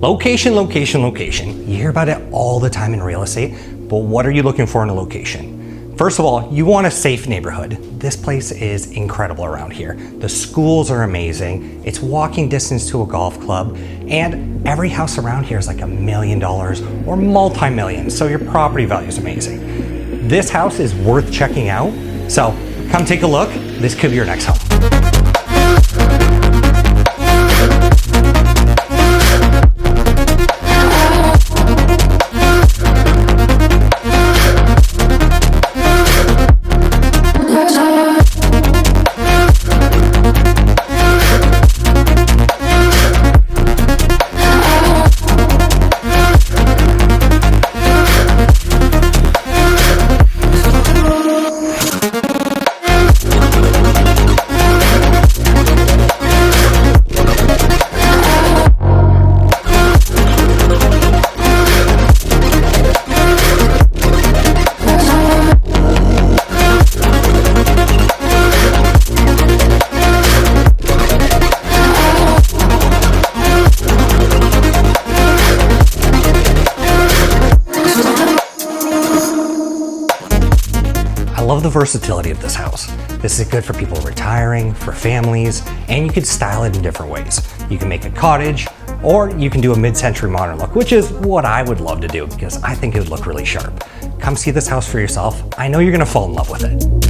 Location, location, location. You hear about it all the time in real estate, but what are you looking for in a location? First of all, you want a safe neighborhood. This place is incredible around here. The schools are amazing. It's walking distance to a golf club, and every house around here is like $1 million or multi-millions, so your property value is amazing. This house is worth checking out, so come take a look. This could be your next home. I love the versatility of this house. This is good for people retiring, for families, and you can style it in different ways. You can make a cottage, or you can do a mid-century modern look, which is what I would love to do because I think it would look really sharp. Come see this house for yourself. I know you're gonna fall in love with it.